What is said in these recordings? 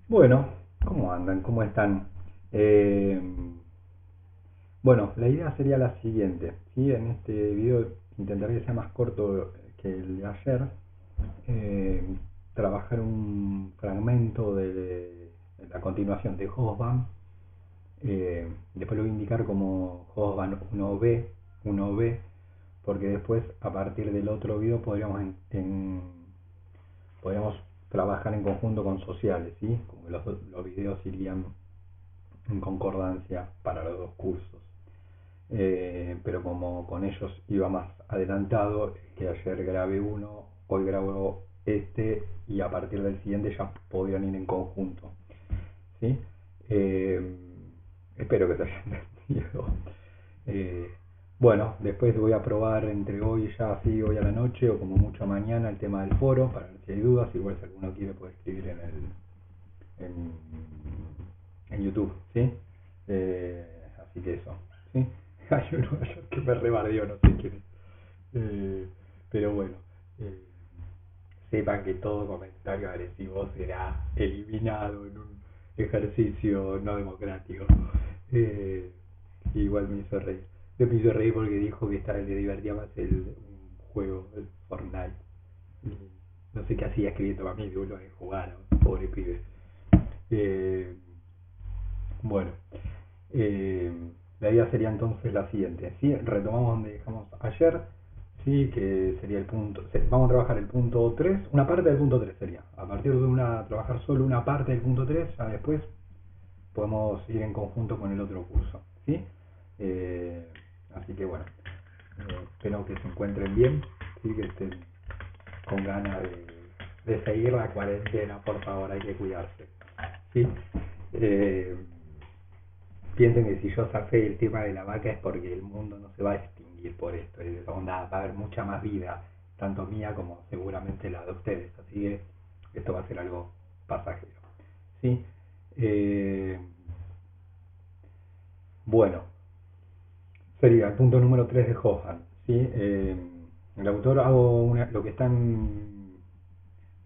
Bueno, ¿cómo andan? ¿Cómo están? Eh, bueno, la idea sería la siguiente, ¿sí? En este video intentaré que sea más corto que el de ayer. eh, Trabajar un fragmento de la continuación de Hobsbawm. Después lo voy a indicar como Hobsbawm 1B, 1B, porque después a partir del otro video podríamos trabajar en conjunto con sociales, ¿sí? Como los videos irían en concordancia para los dos cursos. Pero como con ellos iba más adelantado, que ayer grabé uno, hoy grabo este y a partir del siguiente ya podrían ir en conjunto. ¿Sí? Eh, Espero que se haya entendido. Eh, bueno, después voy a probar entre hoy ya así, hoy a la noche o como mucho mañana el tema del foro para ver si hay dudas. Igual si alguno quiere puede escribir en, en YouTube, ¿sí? Así que eso, ¿sí? Hay uno que me rebardeó, no sé quién es. Eh, pero bueno, eh, sepan que todo comentario agresivo será eliminado en un ejercicio no democrático. Eh, Igual me hizo reír. Me hizo reír porque dijo que le divertía más un juego, el Fortnite. Y no sé qué hacía escribiendo para mí, que vuelvo a jugar, pobre pibe. Eh, bueno, eh, la idea sería entonces la siguiente, ¿sí? Retomamos donde dejamos ayer, ¿sí? Que sería el punto, vamos a trabajar el punto 3, una parte del punto 3 sería, a partir de trabajar solo una parte del punto 3, ya después podemos ir en conjunto con el otro curso, ¿sí? Eh, Así que bueno, espero que se encuentren bien, ¿sí? Que estén con ganas de seguir la cuarentena, por favor, hay que cuidarse, ¿sí? Eh, Piensen que si yo zafé el tema de la vaca es porque el mundo no se va a extinguir por esto. Onda, va a haber mucha más vida, tanto mía como seguramente la de ustedes. Así que esto va a ser algo pasajero. ¿Sí? Eh, bueno, sería el punto número 3 de Hoffman. ¿Sí? El autor lo que están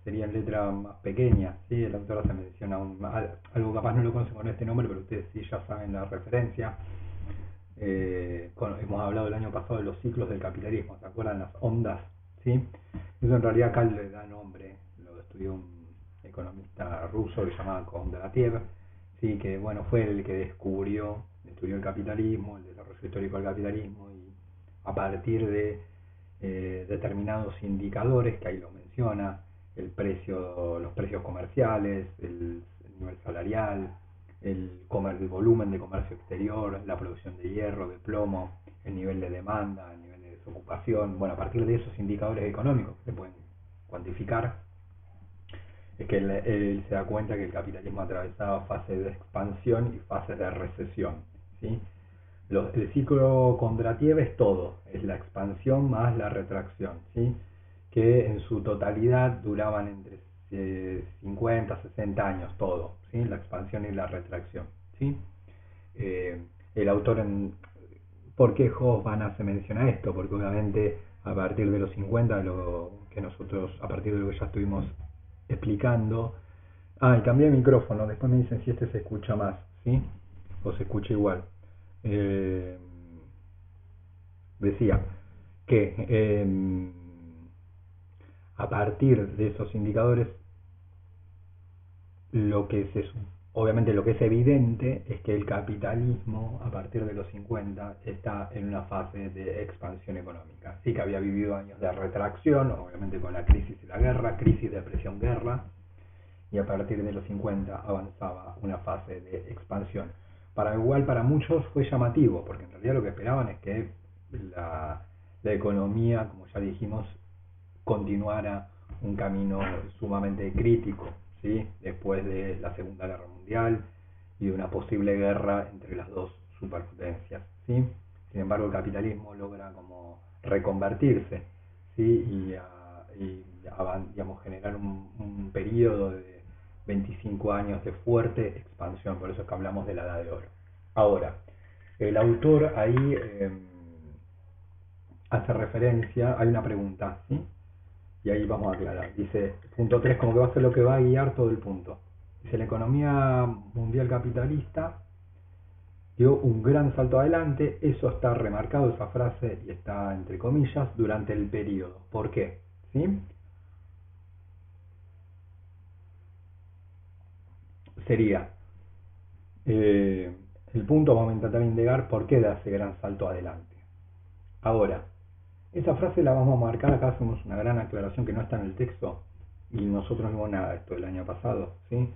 serían letras más pequeñas. ¿Sí? El autor se menciona algo capaz no lo conocen con este nombre, pero ustedes sí ya saben la referencia. Hemos hablado el año pasado de los ciclos del capitalismo, ¿se acuerdan? Las ondas, ¿sí? Eso en realidad acá le da nombre, lo estudió un economista ruso que se llamaba Kondratiev, ¿sí? Que bueno, fue el que estudió el capitalismo, el desarrollo histórico del capitalismo, y a partir de determinados indicadores, que ahí lo menciona, los precios comerciales, el nivel salarial, el volumen de comercio exterior, la producción de hierro, de plomo, el nivel de demanda, el nivel de desocupación. Bueno, a partir de esos indicadores económicos que se pueden cuantificar, es que él se da cuenta que el capitalismo atravesaba fases de expansión y fases de recesión. ¿Sí? El ciclo Kondratiev es todo, es la expansión más la retracción, ¿sí? Que en su totalidad duraban entre 50 a 60 años todo, ¿sí? La expansión y la retracción, ¿sí? El autor ¿por qué Hoffman se menciona esto? Porque obviamente a partir de los 50, a partir de lo que ya estuvimos explicando. Y cambié de micrófono, después me dicen si este se escucha más, ¿sí? O se escucha igual. Eh, Decía que a partir de esos indicadores lo que se obviamente lo que es evidente es que el capitalismo a partir de los 50 está en una fase de expansión económica. Sí que había vivido años de retracción, obviamente con la crisis y la guerra, crisis, depresión, guerra, y a partir de los 50 avanzaba una fase de expansión. Para muchos fue llamativo, porque en realidad lo que esperaban es que la economía, como ya dijimos, continuara un camino sumamente crítico, ¿sí? Después de la Segunda Guerra Mundial y de una posible guerra entre las dos superpotencias, ¿sí? Sin embargo, el capitalismo logra como reconvertirse, ¿sí? Digamos, generar un periodo de 25 años de fuerte expansión, por eso es que hablamos de la Edad de Oro. Ahora, el autor ahí hace referencia, hay una pregunta, ¿sí? Y ahí vamos a aclarar. Dice, punto 3 como que va a ser lo que va a guiar todo el punto. Dice, la economía mundial capitalista dio un gran salto adelante, eso está remarcado, esa frase, y está entre comillas, durante el periodo. ¿Por qué? ¿Sí? Sería, eh, el punto, vamos a intentar indagar por qué da ese gran salto adelante. Ahora, esa frase la vamos a marcar, acá hacemos una gran aclaración que no está en el texto, y nosotros no vimos nada de esto el año pasado, ¿sí?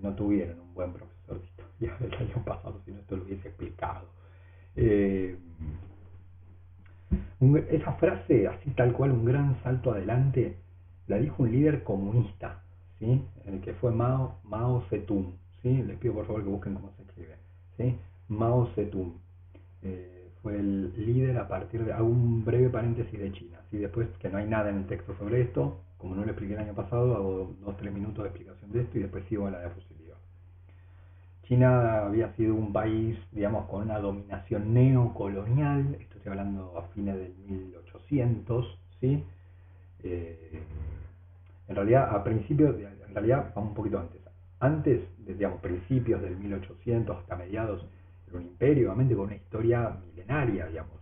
No tuvieron un buen profesor de historia el año pasado, si no esto lo hubiese explicado. Eh, esa frase, así tal cual, un gran salto adelante, la dijo un líder comunista, ¿sí? El que fue Mao Zedong, ¿sí? Les pido por favor que busquen cómo se escribe, ¿sí? Mao Zedong. Fue el líder a partir de... Hago un breve paréntesis de China, ¿sí? Después que no hay nada en el texto sobre esto, como no lo expliqué el año pasado, hago 2-3 minutos de explicación de esto y después sigo a la diapositiva. China había sido un país, digamos, con una dominación neocolonial, esto estoy hablando a fines del 1800, ¿sí? Eh, en realidad, en realidad, vamos un poquito antes. Antes, digamos, principios del 1800 hasta mediados, era un imperio, obviamente, con una historia milenaria, digamos,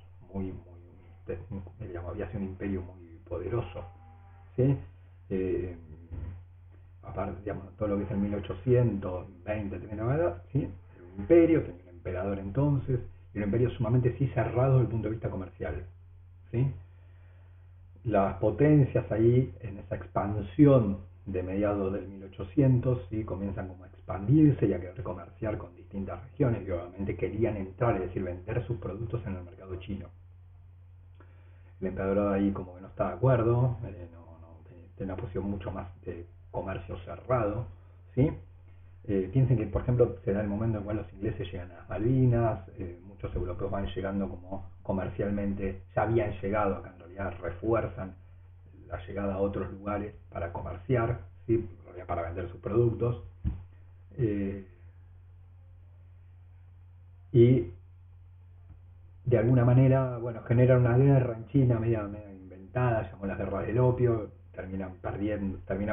digamos, había sido un imperio muy poderoso, ¿sí? Eh, Aparte, digamos, todo lo que es el 1820, 30, ¿sí? Era un imperio, tenía un emperador entonces, y un imperio sumamente sí cerrado desde el punto de vista comercial, ¿sí? Las potencias ahí, en esa expansión de mediados del 1800, ¿sí? Comienzan como a expandirse y a querer comerciar con distintas regiones, y obviamente querían entrar, es decir, vender sus productos en el mercado chino. El emperador ahí como que no está de acuerdo, tiene una posición mucho más de comercio cerrado, ¿sí? Piensen que, por ejemplo, se da el momento en el cual los ingleses llegan a las Malvinas, muchos europeos van llegando como comercialmente, ya habían llegado, acá en realidad refuerzan la llegada a otros lugares para comerciar, ¿sí? Para vender sus productos. Eh, y de alguna manera, bueno, genera una guerra en China media inventada, llamó la guerra del opio, termina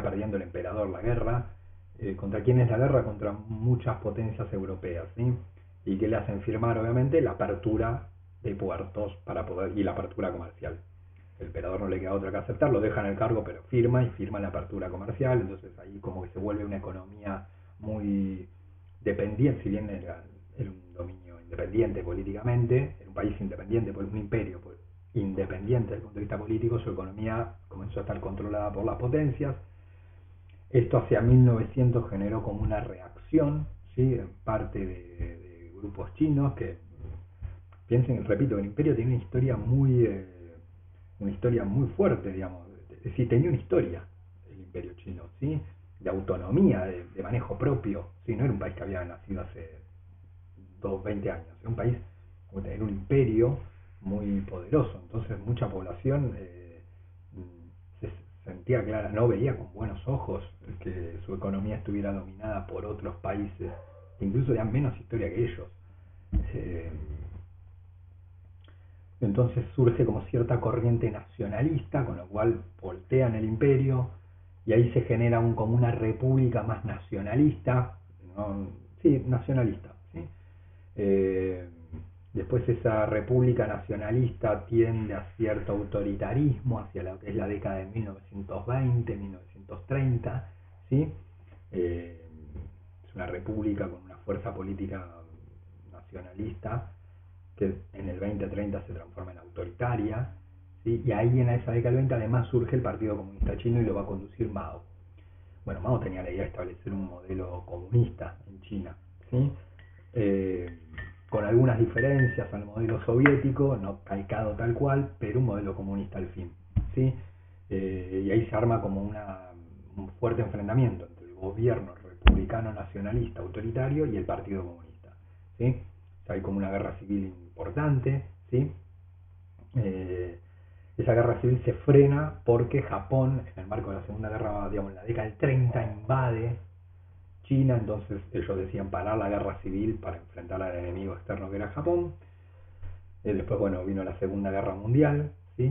perdiendo el emperador la guerra. ¿Contra quién es la guerra? Contra muchas potencias europeas, ¿sí? Y que le hacen firmar, obviamente, la apertura de puertos para poder y la apertura comercial. El emperador no le queda otra que aceptar, lo deja en el cargo, pero firma la apertura comercial, entonces ahí como que se vuelve una economía muy dependiente, si bien era un dominio independiente políticamente, era un país independiente, pues un imperio pues, independiente desde el punto de vista político, su economía comenzó a estar controlada por las potencias. Esto hacia 1900 generó como una reacción, ¿sí? En parte de grupos chinos que, piensen, repito, el imperio tiene una historia muy fuerte, digamos, es decir, tenía una historia el imperio chino, ¿sí? De autonomía, de manejo propio, ¿sí? No era un país que había nacido hace 20 años, era un país, era un imperio muy poderoso, entonces mucha población se sentía clara, no veía con buenos ojos que su economía estuviera dominada por otros países que incluso tenían menos historia que ellos. Eh, entonces surge como cierta corriente nacionalista, con lo cual voltean el imperio y ahí se genera como una república más nacionalista, ¿no? Sí, nacionalista, ¿sí? Eh, Después esa república nacionalista tiende a cierto autoritarismo hacia lo que es la década de 1920, 1930, ¿sí? Eh, es una república con una fuerza política nacionalista que en el 2030 se transforma en autoritaria, ¿sí? Y ahí en esa década del 20 además surge el Partido Comunista Chino y lo va a conducir Mao. Bueno, Mao tenía la idea de establecer un modelo comunista en China, ¿sí? Eh, con algunas diferencias al modelo soviético, no calcado tal cual, pero un modelo comunista al fin, ¿sí? Y ahí se arma como un fuerte enfrentamiento entre el gobierno republicano nacionalista autoritario y el Partido Comunista, ¿sí? O sea, hay como una guerra civil importante, ¿sí? Eh, Esa guerra civil se frena porque Japón, en el marco de la Segunda Guerra, digamos, en la década del 30, invade China, entonces ellos decían parar la guerra civil para enfrentar al enemigo externo que era Japón. Después, bueno, vino la Segunda Guerra Mundial, ¿sí?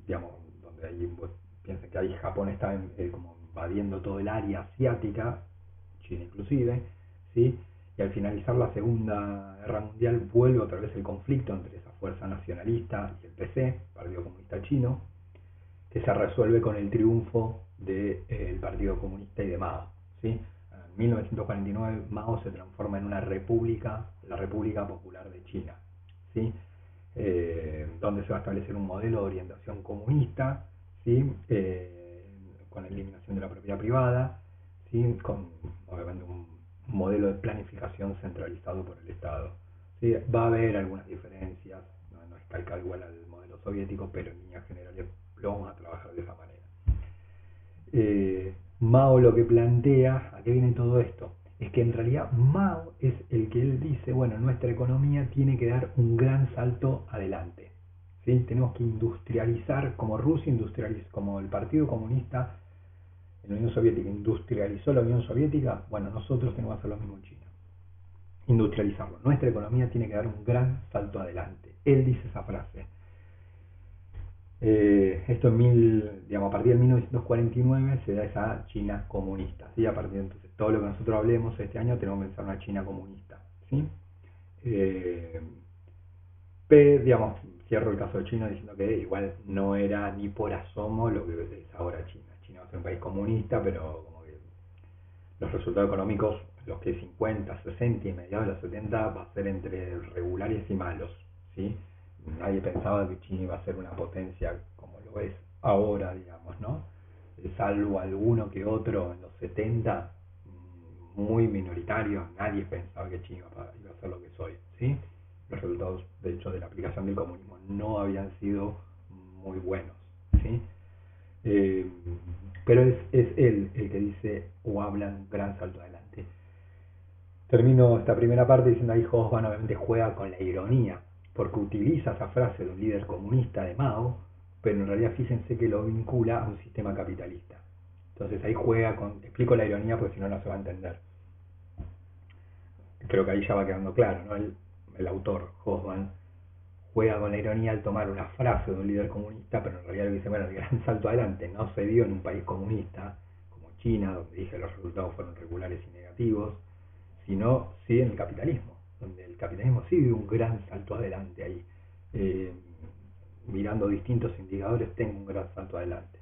Digamos, donde ahí, pues, piensen que ahí Japón estaba como invadiendo todo el área asiática, China inclusive, ¿sí? Y al finalizar la Segunda Guerra Mundial vuelve otra vez el conflicto entre esa fuerza nacionalista y el PC, Partido Comunista Chino, que se resuelve con el triunfo del Partido Comunista y de Mao, ¿sí? En 1949 Mao se transforma en una república, la República Popular de China, ¿sí? Donde se va a establecer un modelo de orientación comunista, ¿sí? Con la eliminación de la propiedad privada, ¿sí? Con obviamente un modelo de planificación centralizado por el Estado, ¿sí? Va a haber algunas diferencias, no es calcado igual al modelo soviético, pero en líneas generales lo vamos a trabajar de esa manera. Mao lo que plantea, ¿a qué viene todo esto? Es que en realidad Mao es el que él dice, bueno, nuestra economía tiene que dar un gran salto adelante, ¿sí? Tenemos que industrializar, como Rusia industrializó, como el Partido Comunista en la Unión Soviética industrializó la Unión Soviética, bueno, nosotros tenemos que hacer lo mismo en China. Industrializarlo. Nuestra economía tiene que dar un gran salto adelante. Él dice esa frase. Esto digamos, a partir de 1949 se da esa China comunista, ¿sí? A partir de entonces todo lo que nosotros hablemos este año tenemos que pensar en una China comunista, ¿sí? Digamos, cierro el caso de China diciendo que igual no era ni por asomo lo que es ahora China. China va a ser un país comunista, pero como que los resultados económicos, los que 50, 60 y mediados de los 70 va a ser entre regulares y malos, ¿sí? Nadie pensaba que China iba a ser una potencia como lo es ahora, digamos, ¿no? Salvo alguno que otro en los 70, muy minoritario, nadie pensaba que China iba a ser lo que es hoy, ¿sí? Los resultados, de hecho, de la aplicación del comunismo no habían sido muy buenos, ¿sí? Pero es él el que dice o habla un gran salto adelante. Termino esta primera parte diciendo ahí Hobsbawm obviamente juega con la ironía, porque utiliza esa frase de un líder comunista de Mao, pero en realidad fíjense que lo vincula a un sistema capitalista. Entonces ahí juega con... Explico la ironía porque si no, no se va a entender. Creo que ahí ya va quedando claro, ¿no? El autor, Hobsbawm, juega con la ironía al tomar una frase de un líder comunista, pero en realidad lo dice, bueno, el gran salto adelante no se dio en un país comunista como China, donde dije los resultados fueron regulares y negativos, sino sí en el capitalismo, donde el capitalismo sí dio un gran salto adelante ahí. Mirando distintos indicadores, tengo un gran salto adelante.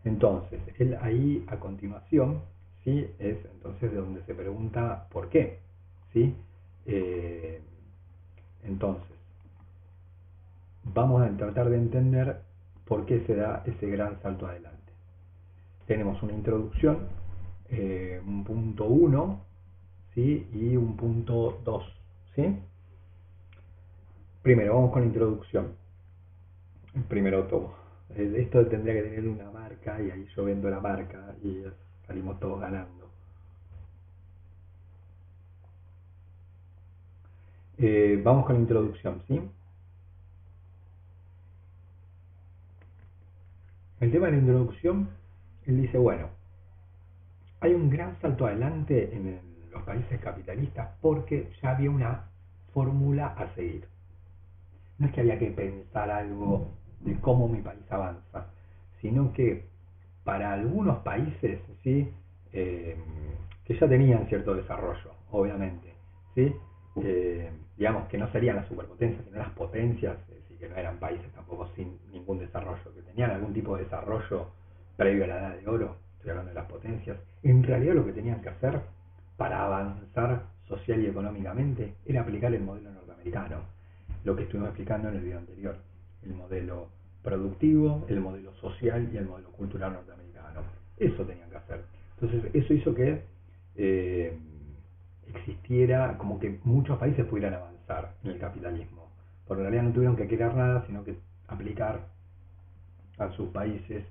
Entonces, él ahí a continuación, ¿sí? Es entonces de donde se pregunta por qué, ¿sí? Entonces, vamos a tratar de entender por qué se da ese gran salto adelante. Tenemos una introducción, un punto 1, ¿sí? Y un punto 2, ¿sí? Primero, vamos con la introducción. El primero tomo. Esto tendría que tener una marca y ahí yo vendo la marca y salimos todos ganando. Vamos con la introducción, ¿sí? El tema de la introducción, él dice, bueno, hay un gran salto adelante en los países capitalistas porque ya había una fórmula a seguir. No es que había que pensar algo de cómo mi país avanza, sino que para algunos países, ¿sí? Que ya tenían cierto desarrollo, obviamente, ¿sí? Digamos que no serían las superpotencias, sino las potencias, es decir, que no eran países tampoco sin ningún desarrollo, que tenían algún tipo de desarrollo previo a la edad de oro, estoy hablando de las potencias, en realidad lo que tenían que hacer para avanzar social y económicamente era aplicar el modelo norteamericano, lo que estuvimos explicando en el video anterior, el modelo productivo, el modelo social y el modelo cultural norteamericano. Eso tenían que hacer. Entonces, eso hizo que existiera, como que muchos países pudieran avanzar en el capitalismo. Porque en realidad no tuvieron que crear nada, sino que aplicar a sus países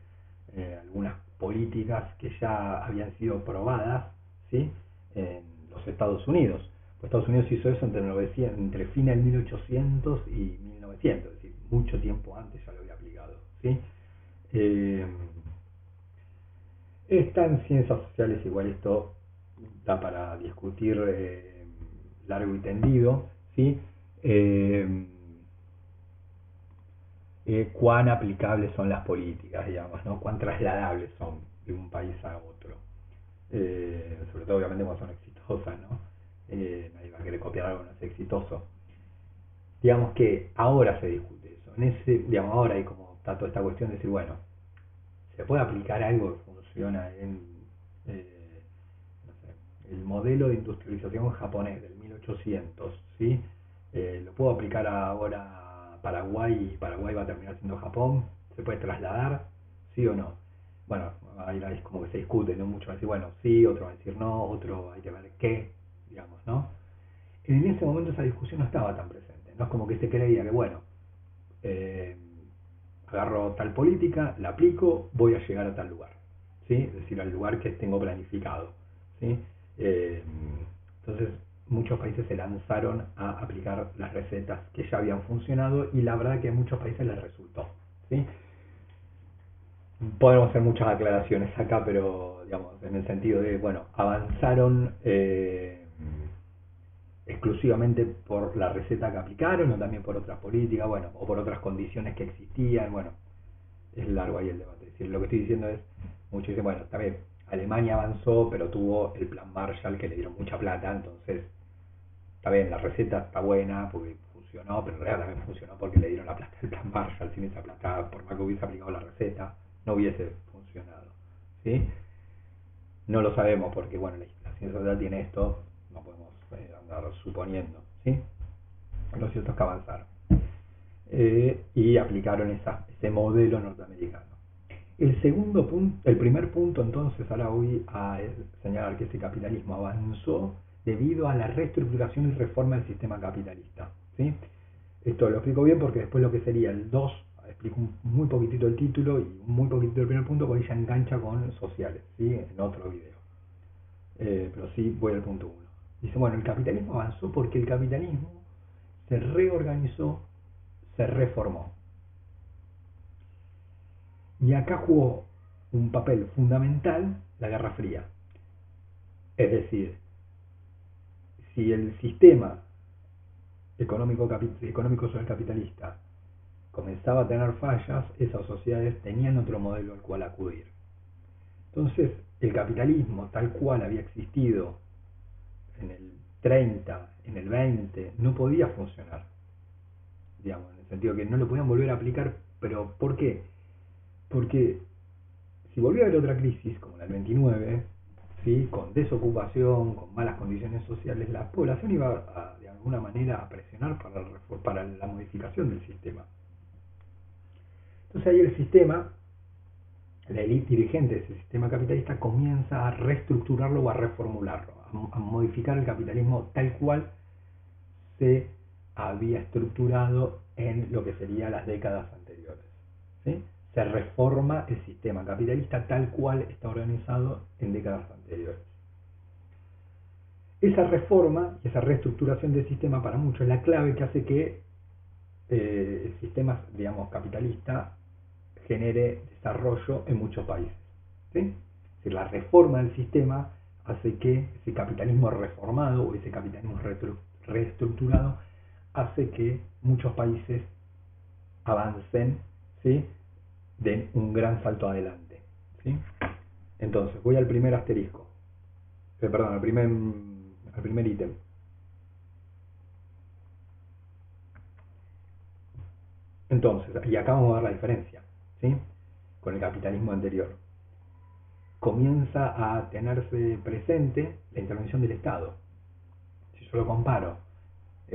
algunas políticas que ya habían sido probadas, ¿sí? En los Estados Unidos. Pues Estados Unidos hizo eso entre fines del 1800 y 1900, es decir, mucho tiempo antes ya lo había aplicado, ¿sí? Está en ciencias sociales, igual esto da para discutir largo y tendido, ¿sí? Cuán aplicables son las políticas, digamos, ¿no? Cuán trasladables son de un país a otro. sobre todo obviamente cuando son exitosas, ¿no? Nadie va a querer copiar algo que no es exitoso. Digamos que ahora se discute eso. Digamos, ahora hay como está toda esta cuestión de decir, bueno, se puede aplicar algo que funciona en no sé, el modelo de industrialización japonés del 1800, ¿sí? Lo puedo aplicar ahora a Paraguay y Paraguay va a terminar siendo Japón. ¿Se puede trasladar? ¿Sí o no? Bueno, ahí es como que se discute, ¿no? Mucho va a decir, bueno, sí, otro va a decir no, otro hay que ver qué, digamos, ¿no? En ese momento esa discusión no estaba tan presente, no es como que se creía que, bueno, eh, agarro tal política, la aplico, voy a llegar a tal lugar, ¿sí? Es decir, al lugar que tengo planificado, ¿sí? Eh, entonces, muchos países se lanzaron a aplicar las recetas que ya habían funcionado y la verdad que a muchos países les resultó, ¿sí? Podemos hacer muchas aclaraciones acá, pero digamos, en el sentido de, bueno, avanzaron exclusivamente por la receta que aplicaron o también por otras políticas, bueno, o por otras condiciones que existían, bueno, es largo ahí el debate. Es decir, lo que estoy diciendo es, muchos dicen, bueno, está bien, Alemania avanzó, pero tuvo el plan Marshall que le dieron mucha plata, entonces, está bien, la receta está buena porque funcionó, pero en realidad también funcionó porque le dieron la plata del plan Marshall. Sin esa plata, por más que hubiese aplicado la receta, no hubiese funcionado. ¿Sí? No lo sabemos porque, bueno, la ciencia social tiene esto, no podemos andar suponiendo. ¿Sí? Lo cierto es que avanzaron. Y aplicaron ese modelo norteamericano. El primer punto entonces, ahora voy a señalar que ese capitalismo avanzó debido a la reestructuración y reforma del sistema capitalista. ¿Sí? Esto lo explico bien porque después lo que sería el 2, explico muy poquitito el título y muy poquitito el primer punto porque ya engancha con sociales, ¿sí? En otro video. Pero sí voy al punto 1. Dice, bueno, el capitalismo avanzó porque el capitalismo se reorganizó, se reformó. Y acá jugó un papel fundamental la Guerra Fría. Es decir, si el sistema económico social capitalista comenzaba a tener fallas, esas sociedades tenían otro modelo al cual acudir. Entonces, el capitalismo tal cual había existido en el 30, en el 20, no podía funcionar. Digamos, en el sentido que no lo podían volver a aplicar, pero ¿por qué? Porque si volvía a haber otra crisis, como la del 29, ¿sí? Con desocupación, con malas condiciones sociales, la población iba de alguna manera a presionar para la modificación del sistema. Entonces ahí el sistema, la élite dirigente de ese sistema capitalista comienza a reestructurarlo o a reformularlo, a modificar el capitalismo tal cual se había estructurado en lo que serían las décadas anteriores. ¿Sí? Se reforma el sistema capitalista tal cual está organizado en décadas anteriores. Esa reforma y esa reestructuración del sistema para muchos es la clave que hace que el sistema, digamos, capitalista genere desarrollo en muchos países. ¿Sí? Es decir, la reforma del sistema hace que ese capitalismo reformado o ese capitalismo reestructurado hace que muchos países avancen, ¿sí? Den un gran salto adelante. ¿Sí? Entonces, voy al primer asterisco. Perdón, al primer ítem. Entonces, y acá vamos a ver la diferencia, ¿sí? Con el capitalismo anterior. Comienza a tenerse presente la intervención del Estado. Si yo lo comparo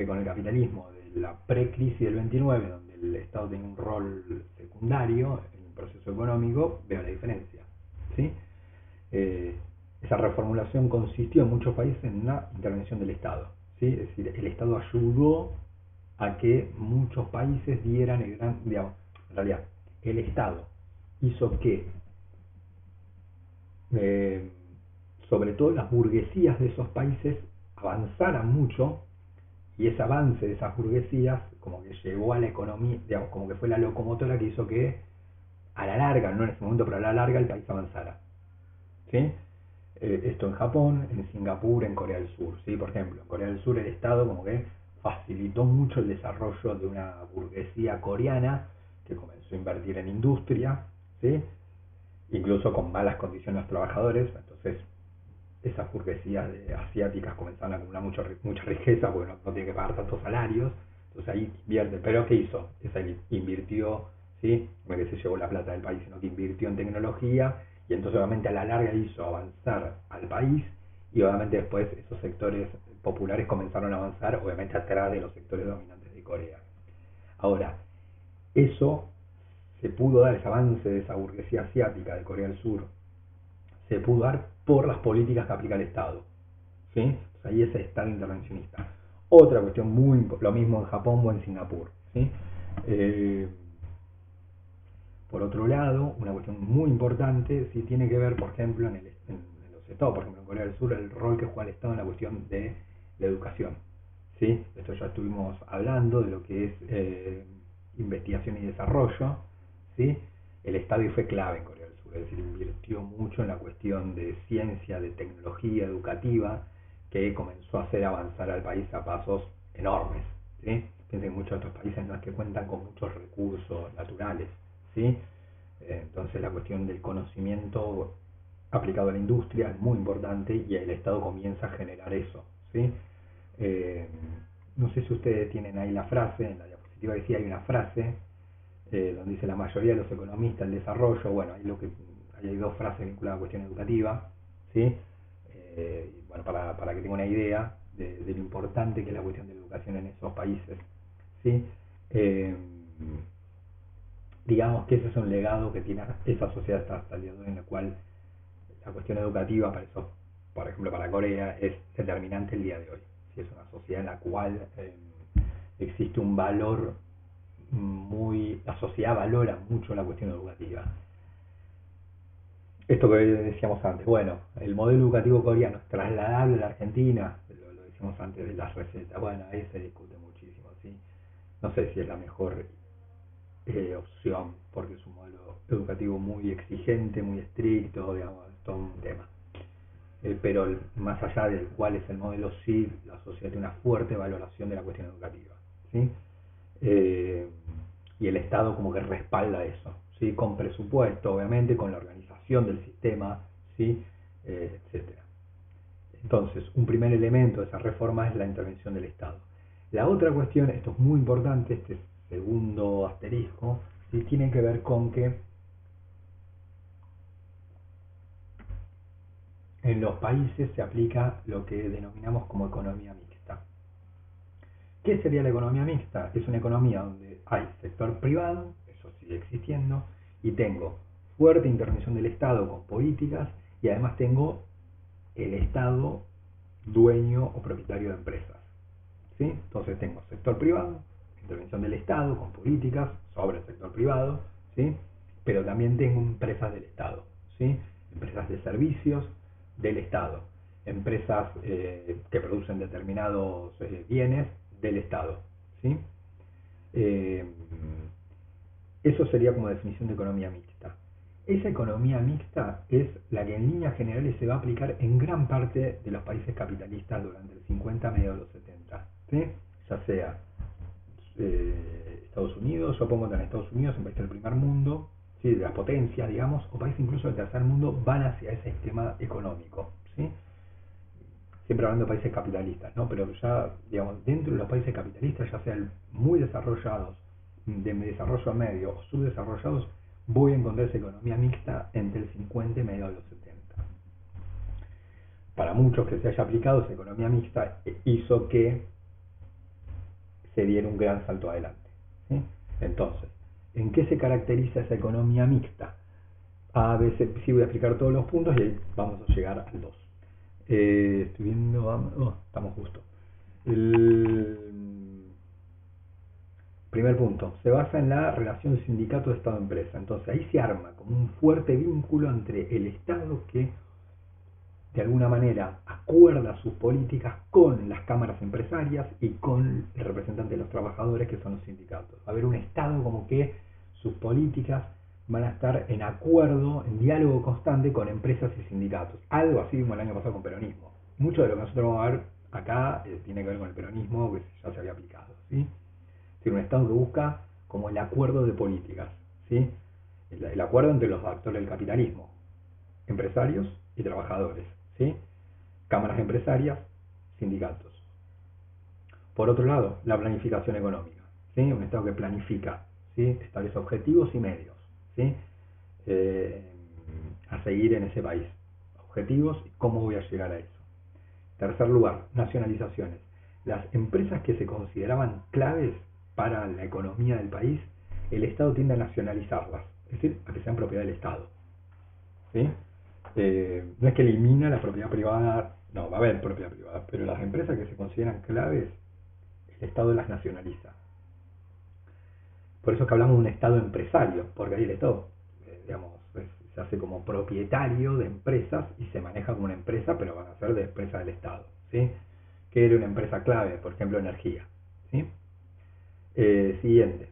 con el capitalismo de la precrisis del 29, donde el Estado tenía un rol secundario en el proceso económico, veo la diferencia. ¿Sí? Esa reformulación consistió en muchos países en una intervención del Estado. ¿Sí? Es decir, el Estado ayudó a que muchos países dieran digamos, en realidad, el Estado hizo que, eh, sobre todo las burguesías de esos países, avanzaran mucho y ese avance de esas burguesías como que llevó a la economía, digamos, como que fue la locomotora que hizo que a la larga, no en ese momento, pero a la larga el país avanzara. ¿Sí? Esto en Japón, en Singapur, en Corea del Sur, ¿sí? Por ejemplo, en Corea del Sur el Estado como que facilitó mucho el desarrollo de una burguesía coreana que comenzó a invertir en industria, ¿sí? Incluso con malas condiciones a los trabajadores, entonces esas burguesías asiáticas comenzaron a acumular mucha riqueza porque no tiene que pagar tantos salarios, entonces ahí invierte. Pero ¿qué hizo? Esa invirtió, ¿sí? No es que se llevó la plata del país, sino que invirtió en tecnología y entonces obviamente a la larga hizo avanzar al país y obviamente después esos sectores populares comenzaron a avanzar obviamente atrás de los sectores dominantes de Corea. Ahora, eso se pudo dar, ese avance de esa burguesía asiática de Corea del Sur, se pudo dar por las políticas que aplica el Estado. ¿Sí? Entonces ahí es el Estado intervencionista. Otra cuestión lo mismo en Japón o en Singapur. ¿Sí? Eh, por otro lado, una cuestión muy importante sí tiene que ver, por ejemplo, en los estados, por ejemplo en Corea del Sur, el rol que juega el Estado en la cuestión de la educación. ¿Sí? Esto ya estuvimos hablando de lo que es investigación y desarrollo. ¿Sí? El Estado fue clave en Corea del Sur, es decir, invirtió mucho en la cuestión de ciencia, de tecnología educativa, que comenzó a hacer avanzar al país a pasos enormes. ¿Sí? Piensen que muchos otros países no es que cuentan con muchos recursos naturales. ¿Sí? Entonces la cuestión del conocimiento aplicado a la industria es muy importante y el Estado comienza a generar eso. ¿Sí? Eh, no sé si ustedes tienen ahí la frase, en la diapositiva decía hay una frase donde dice la mayoría de los economistas el desarrollo. Bueno, ahí hay dos frases vinculadas a la cuestión educativa. ¿Sí? Bueno, para que tenga una idea de lo importante que es la cuestión de la educación en esos países. ¿Sí? Eh, digamos que ese es un legado que tiene esa sociedad hasta el día de hoy, en la cual la cuestión educativa, para eso, por ejemplo, para Corea, es determinante el día de hoy. Si es una sociedad en la cual existe un valor la sociedad valora mucho la cuestión educativa. Esto que decíamos antes, bueno, el modelo educativo coreano es trasladable a la Argentina, lo decíamos antes de las recetas, bueno, ahí se discute muchísimo, ¿sí? No sé si es la mejor opción, porque es un modelo educativo muy exigente, muy estricto, digamos, es todo un tema. Pero más allá del cuál es el modelo, sí, la sociedad tiene una fuerte valoración de la cuestión educativa. ¿Sí? Y el Estado como que respalda eso, ¿sí? Con presupuesto, obviamente, con la organización del sistema, ¿sí? Etcétera. Entonces, un primer elemento de esa reforma es la intervención del Estado. La otra cuestión, esto es muy importante, este segundo asterisco, ¿sí? Tiene que ver con que en los países se aplica lo que denominamos como economía mixta. ¿Qué sería la economía mixta? Es una economía donde hay sector privado, eso sigue existiendo, y tengo fuerte intervención del Estado con políticas, y además tengo el Estado dueño o propietario de empresas. ¿Sí? Entonces tengo sector privado, intervención del Estado con políticas sobre el sector privado, ¿sí? Pero también tengo empresas del Estado, ¿sí? Empresas de servicios del Estado, empresas que producen determinados bienes del Estado. ¿Sí? Eh, Eso sería como definición de economía mixta. Esa economía mixta es la que en líneas generales se va a aplicar en gran parte de los países capitalistas durante el 50 medio de los 70. ¿Sí? Ya sea Estados Unidos, yo pongo en Estados Unidos, en países del primer mundo, ¿sí? De las potencias, digamos, o países incluso del tercer mundo, van hacia ese esquema económico. ¿Sí? Siempre hablando de países capitalistas, ¿no? Pero ya, digamos, dentro de los países capitalistas, ya sean muy desarrollados, de desarrollo medio o subdesarrollados, voy a encontrar esa economía mixta entre el 50 y medio de los 70. Para muchos que se haya aplicado esa economía mixta, hizo que se diera un gran salto adelante. ¿Sí? Entonces, ¿en qué se caracteriza esa economía mixta? A veces sí voy a explicar todos los puntos y ahí vamos a llegar al 2. Estoy viendo, estamos justo. El primer punto, se basa en la relación sindicato Estado-empresa. Entonces ahí se arma como un fuerte vínculo entre el Estado que de alguna manera acuerda sus políticas con las cámaras empresarias y con el representante de los trabajadores que son los sindicatos. Va a haber un Estado como que sus políticas van a estar en acuerdo, en diálogo constante con empresas y sindicatos. Algo así como el año pasado con peronismo. Mucho de lo que nosotros vamos a ver acá tiene que ver con el peronismo que ya se había aplicado. ¿Sí? Es decir, un Estado que busca como el acuerdo de políticas. ¿Sí? El acuerdo entre los actores del capitalismo, empresarios y trabajadores. ¿Sí? cámaras empresarias, sindicatos. Por otro lado, la planificación económica, ¿sí? Un Estado que planifica, ¿sí? Establece objetivos y medios, ¿sí? A seguir en ese país. Objetivos y cómo voy a llegar a eso. Tercer lugar, nacionalizaciones. Las empresas que se consideraban claves para la economía del país, el Estado tiende a nacionalizarlas, es decir, a que sean propiedad del Estado, ¿sí? No es que elimina la propiedad privada, no, va a haber propiedad privada, pero las empresas que se consideran claves, el Estado las nacionaliza. Por eso es que hablamos de un Estado empresario, porque ahí el Estado, digamos, se hace como propietario de empresas y se maneja como una empresa, pero van a ser de empresa del Estado, ¿sí? Que era una empresa clave, por ejemplo, energía, ¿sí? Siguiente.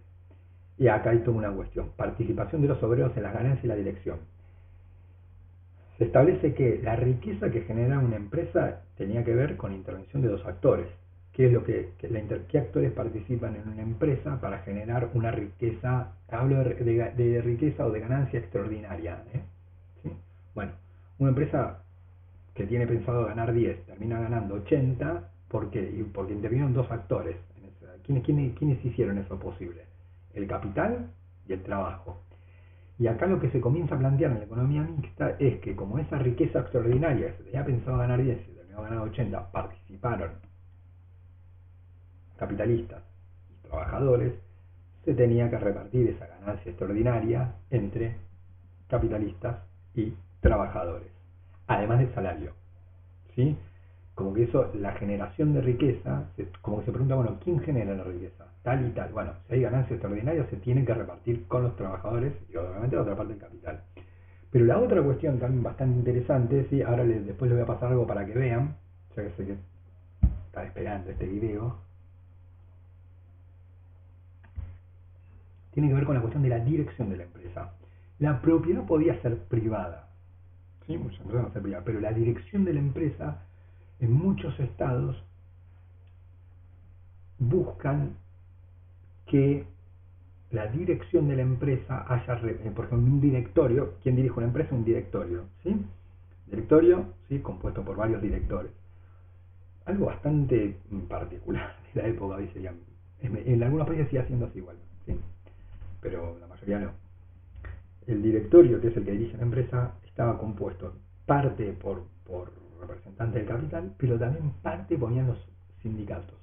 Y acá hay toda una cuestión. Participación de los obreros en las ganancias y la dirección. Se establece que la riqueza que genera una empresa tenía que ver con intervención de dos actores. ¿Qué es lo qué actores participan en una empresa para generar una riqueza? Hablo de riqueza o de ganancia extraordinaria, ¿sí? Bueno, una empresa que tiene pensado ganar 10 termina ganando 80, ¿por qué? Porque intervinieron dos actores. ¿Quiénes hicieron eso posible? El capital y el trabajo. Y acá lo que se comienza a plantear en la economía mixta es que como esa riqueza extraordinaria que se tenía pensado ganar 10 y terminó ganando 80, participaron capitalistas y trabajadores, se tenía que repartir esa ganancia extraordinaria entre capitalistas y trabajadores, además del salario, ¿sí? Como que eso, la generación de riqueza, como que se pregunta, bueno, ¿quién genera la riqueza? Tal y tal. Bueno, si hay ganancia extraordinaria se tiene que repartir con los trabajadores y obviamente la otra parte del capital. Pero la otra cuestión también bastante interesante, ¿sí? Ahora después les voy a pasar algo para que vean, ya que sé que están esperando este video, tiene que ver con la cuestión de la dirección de la empresa. La propiedad podía ser privada, ¿sí? Muchas empresas van a ser privadas, pero la dirección de la empresa en muchos estados buscan que la dirección de la empresa haya, por ejemplo, un directorio. ¿Quién dirige una empresa? Un directorio, ¿sí? Directorio, ¿sí? Compuesto por varios directores. Algo bastante particular de la época, hoy sería, en algunos países sigue siendo así igual, ¿sí? Pero la mayoría no. El directorio, que es el que dirige la empresa, estaba compuesto parte por representantes del capital, pero también parte ponían los sindicatos,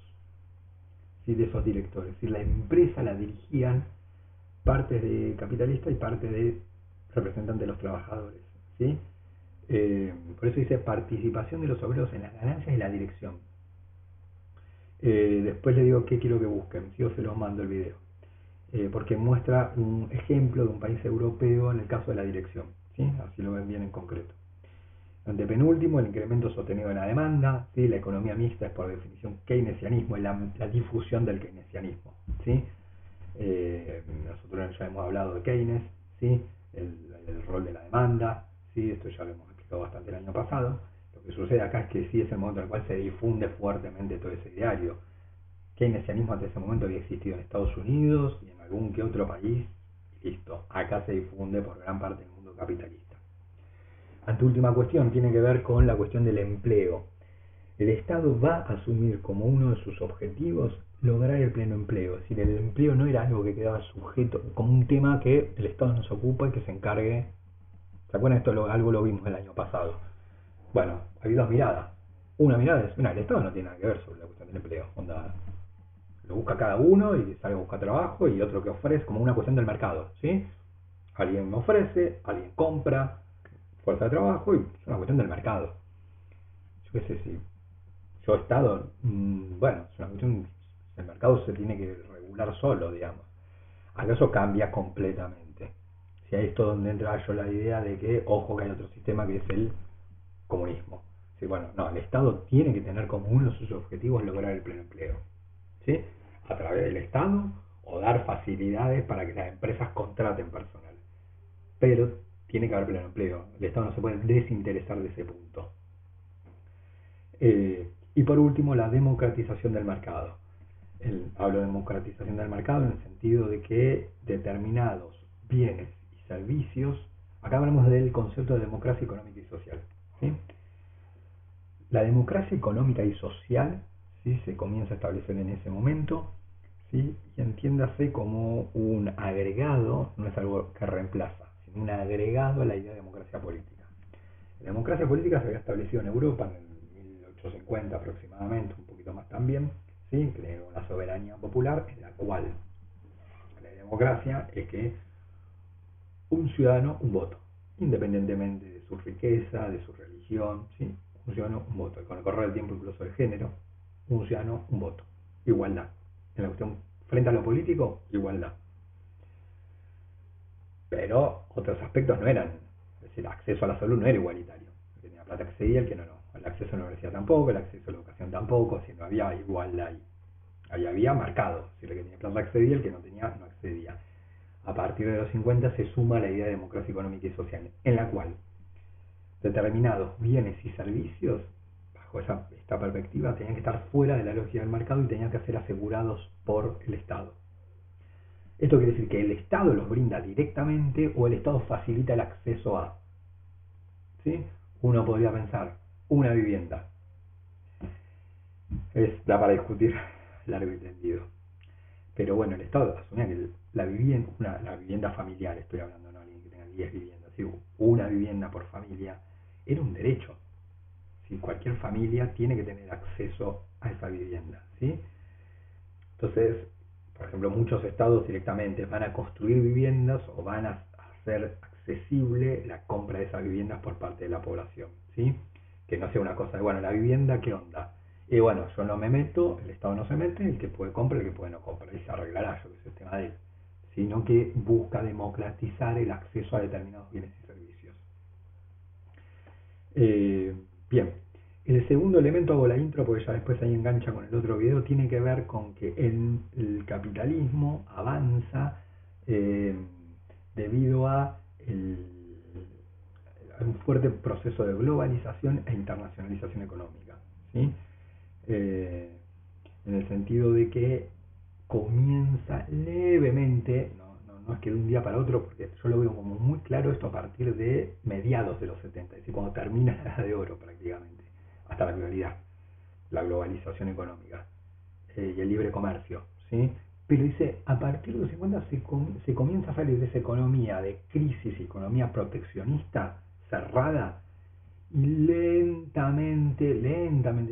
¿sí? De esos directores. Es decir, la empresa la dirigían partes de capitalistas y parte de representantes de los trabajadores, ¿sí? Por eso dice participación de los obreros en las ganancias y la dirección. Después les digo qué quiero que busquen, si yo se los mando el video, porque muestra un ejemplo de un país europeo en el caso de la dirección, ¿sí? Así lo ven bien en concreto. Antepenúltimo, el incremento sostenido de la demanda, ¿sí? La economía mixta es por definición keynesianismo, es la difusión del keynesianismo, ¿sí? Nosotros ya hemos hablado de Keynes, ¿sí? El rol de la demanda, ¿sí? Esto ya lo hemos explicado bastante el año pasado. Lo que sucede acá es que sí es el momento en el cual se difunde fuertemente todo ese ideario. Keynesianismo hasta ese momento había existido en Estados Unidos y en algún que otro país, y listo. Acá se difunde por gran parte del mundo capitalista. Anteúltima cuestión tiene que ver con la cuestión del empleo. El Estado va a asumir como uno de sus objetivos lograr el pleno empleo. Es decir, el empleo no era algo que quedaba sujeto, como un tema que el Estado nos ocupa y que se encargue. ¿Se acuerdan? Esto algo lo vimos el año pasado. Bueno, hay dos miradas. Una mirada es, mira, el Estado no tiene nada que ver sobre la cuestión del empleo. Onda, lo busca cada uno y sale a buscar trabajo, y otro que ofrece como una cuestión del mercado, ¿sí? Alguien me ofrece, alguien compra fuerza de trabajo y es una cuestión del mercado. Yo qué sé, si yo Estado, bueno, es una cuestión, el mercado se tiene que regular solo, digamos. Acá eso cambia completamente. Si ahí es todo donde entra yo la idea de que, ojo, que hay otro sistema que es el comunismo. Sí, bueno, no, el Estado tiene que tener como uno de sus objetivos lograr el pleno empleo, ¿sí? A través del Estado, o dar facilidades para que las empresas contraten personal. Pero tiene que haber pleno empleo. El Estado no se puede desinteresar de ese punto. Y por último, la democratización del mercado. Hablo de democratización del mercado en el sentido de que determinados bienes y servicios, acá hablamos del concepto de democracia económica y social, ¿sí? la democracia económica y social, ¿sí? Se comienza a establecer en ese momento, ¿sí? Y entiéndase como un agregado, no es algo que reemplaza, sino un agregado a la idea de democracia política. La democracia política se había establecido en Europa en el 1850 aproximadamente, un poquito más también, ¿sí? Que era una soberanía popular en la cual la democracia es que un ciudadano, un voto, independientemente de su riqueza, de su religión, ¿sí? Un ciudadano, un voto. Y con el correr del tiempo, incluso de género, un ciudadano, un voto. Igualdad. En la cuestión, frente a lo político, igualdad. Pero otros aspectos no eran, es decir, el acceso a la salud no era igualitario. El que tenía plata accedía, el que no, no. El acceso a la universidad tampoco, el acceso a la educación tampoco, si no había igualdad ahí. Ahí había marcado, si el que tenía plata accedía, el que no tenía no accedía. A partir de los 50 se suma la idea de democracia económica y social, en la cual determinados bienes y servicios, bajo esta perspectiva, tenían que estar fuera de la lógica del mercado y tenían que ser asegurados por el Estado. Esto quiere decir que el Estado los brinda directamente o el Estado facilita el acceso a. ¿Sí? Uno podría pensar, una vivienda. Da para discutir largo y tendido. Pero bueno, el Estado asumía que la vivienda familiar, estoy hablando, no alguien que tenga 10 viviendas, ¿sí? Una vivienda por familia, era un derecho. ¿Sí? Cualquier familia tiene que tener acceso a esa vivienda. ¿Sí? Entonces, por ejemplo, muchos estados directamente van a construir viviendas o van a hacer accesible la compra de esas viviendas por parte de la población. ¿Sí? Que no sea una cosa de, bueno, la vivienda, ¿qué onda? Y bueno, yo no me meto, el Estado no se mete, el que puede compra, el que puede no compra, y se arreglará, yo que sé, el tema de él. Sino que busca democratizar el acceso a determinados bienes y servicios. Bien, el segundo elemento, hago la intro porque ya después ahí engancha con el otro video, tiene que ver con que el capitalismo avanza debido a un fuerte proceso de globalización e internacionalización económica. ¿Sí? En el sentido de que comienza levemente, no es que de un día para otro, porque yo lo veo como muy claro esto a partir de mediados de los 70, es decir, cuando termina la edad de oro prácticamente, hasta la actualidad, la globalización económica y el libre comercio, ¿sí? Pero dice, a partir de los 50 se comienza a salir de esa economía de crisis, economía proteccionista, cerrada, y lentamente,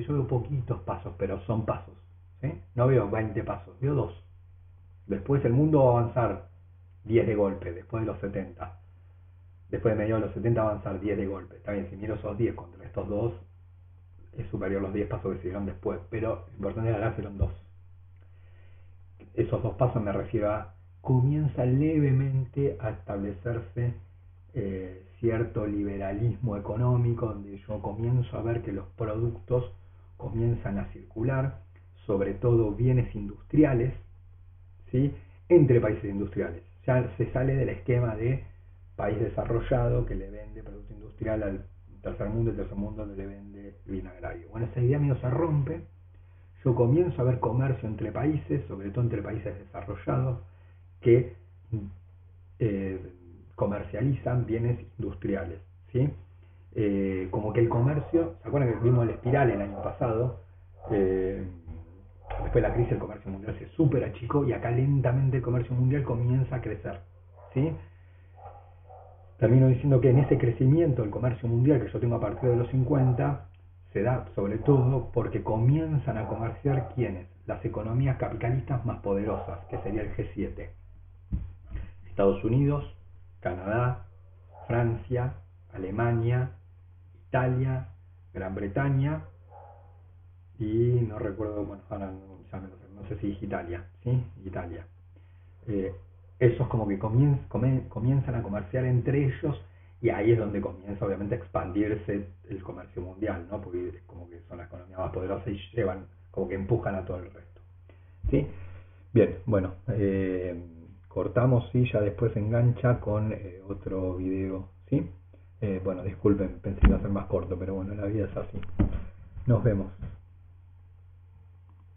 yo veo poquitos pasos, pero son pasos, ¿sí? No veo 20 pasos, veo 2. Después el mundo va a avanzar 10 de golpe, después de los 70. Después de mediados de los 70 avanzar 10 de golpe. Está bien, si miro esos 10 contra estos 2, es superior a los 10 pasos que se dieron después, pero lo importante de la fueron 2. Esos 2 pasos me refiero a, comienza levemente a establecerse cierto liberalismo económico, donde yo comienzo a ver que los productos comienzan a circular, sobre todo bienes industriales, ¿sí? Entre países industriales. Ya se sale del esquema de país desarrollado que le vende producto industrial al tercer mundo, el tercer mundo le vende bien agrario. Bueno, esa idea medio se rompe. Yo comienzo a ver comercio entre países, sobre todo entre países desarrollados, que comercializan bienes industriales, ¿sí? Como que el comercio, ¿se acuerdan que vimos la espiral el año pasado? Después de la crisis el comercio mundial se súper achicó y acá lentamente el comercio mundial comienza a crecer, ¿sí? Termino diciendo que en ese crecimiento del comercio mundial que yo tengo a partir de los 50 se da sobre todo porque comienzan a comerciar ¿quiénes? Las economías capitalistas más poderosas, que sería el G7. Estados Unidos, Canadá, Francia, Alemania, Italia, Gran Bretaña y no recuerdo, bueno, ahora no sé si es Italia, ¿sí? Italia. Esos como que comienzan a comerciar entre ellos y ahí es donde comienza obviamente a expandirse el comercio mundial, ¿no? Porque como que son las economías más poderosas y llevan, como que empujan a todo el resto, ¿sí? Bien, bueno, cortamos y ya después engancha con otro video, ¿sí? Bueno, disculpen, pensé que iba a ser más corto, pero bueno, la vida es así. Nos vemos.